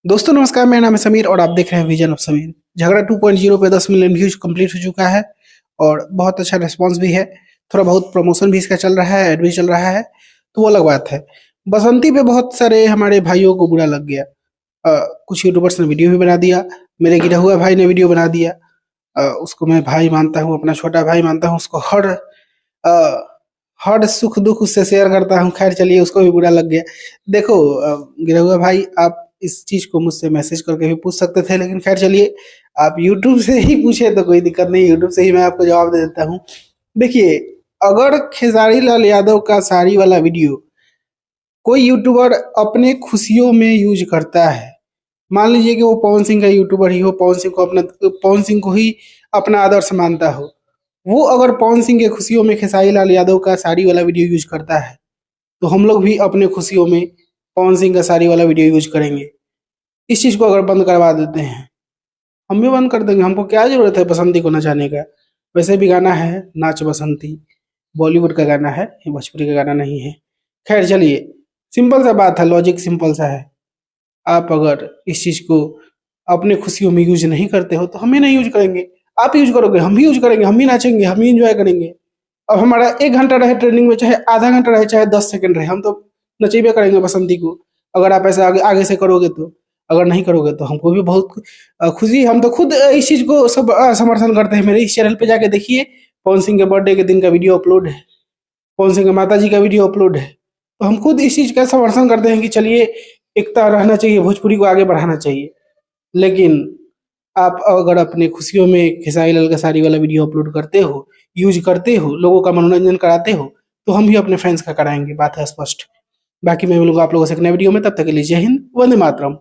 दोस्तों नमस्कार, मेरा नाम है समीर और आप देख रहे हैं विजन ऑफ समीर। झगड़ा 2.0 पे 10 मिलियन व्यूज कंप्लीट हो चुका है और बहुत अच्छा रिस्पांस भी है। थोड़ा बहुत प्रमोशन भी इसका चल रहा है, ऐड भी चल रहा है, तो वो अलग बात है। बसंती पे बहुत सारे हमारे भाइयों को बुरा लग गया। कुछ यूट्यूबर्स ने वीडियो भी बना दिया। मेरे गिरा हुआ भाई ने वीडियो बना दिया। उसको मैं भाई मानता हूँ, अपना छोटा भाई मानता हूँ। उसको हर सुख दुख उससे शेयर करता हूँ। खैर चलिए, उसको भी बुरा लग गया। देखो गिरा हुआ भाई, आप इस चीज को मुझसे मैसेज करके भी पूछ सकते थे, लेकिन खैर चलिए, आप यूट्यूब से ही पूछे तो कोई दिक्कत नहीं। यूट्यूब से ही मैं आपको जवाब दे देता हूँ। देखिए, अगर खेसारी लाल यादव का साड़ी वाला वीडियो कोई यूट्यूबर अपने खुशियों में यूज करता है, मान लीजिए कि वो पवन सिंह का यूट्यूबर ही हो, पवन सिंह को ही अपना आदर्श मानता हो, वो अगर पवन सिंह के खुशियों में खेसारी लाल यादव का साड़ी वाला वीडियो यूज करता है, तो हम लोग भी अपने खुशियों में पवन सिंह का साड़ी वाला वीडियो यूज करेंगे। इस चीज को अगर बंद करवा देते हैं, हम भी बंद कर देंगे। हमको क्या जरूरत है बसंती को नचाने का? वैसे भी गाना है नाच बसंती, बॉलीवुड का गाना है, ये भोजपुरी का गाना नहीं है। खैर चलिए, सिंपल सा बात है, लॉजिक सिंपल सा है। आप अगर इस चीज को अपने खुशियों में यूज नहीं करते हो तो हम ही नहीं यूज करेंगे। आप यूज करोगे, हम भी यूज करेंगे, हम भी नाचेंगे, हम ही इंजॉय करेंगे। अब हमारा 1 घंटा रहे ट्रेनिंग में, चाहे आधा घंटा रहे, चाहे 10 सेकंड रहे, हम तो नचेबे करेंगे बसंती को। अगर आप ऐसे आगे आगे से करोगे तो, अगर नहीं करोगे तो हमको भी बहुत खुशी। हम तो खुद इस चीज को सब समर्थन करते हैं। मेरे इस चैनल पे जाके देखिए, पवन सिंह के बर्थडे के दिन का वीडियो अपलोड है, पवन सिंह के माता जी का वीडियो अपलोड है। तो हम खुद इस चीज का समर्थन करते हैं कि चलिए, एकता रहना चाहिए, भोजपुरी को आगे बढ़ाना चाहिए। लेकिन आप अगर अपने खुशियों में खेसारी लाल का साड़ी वाला वीडियो अपलोड करते हो, यूज करते हो, लोगों का मनोरंजन कराते हो, तो हम भी अपने फैंस का कराएंगे। बात है स्पष्ट। बाकी मैं मिलूंगा आप लोगों से एक नए वीडियो में, तब तक के लिए जय हिंद, वंदे मातरम।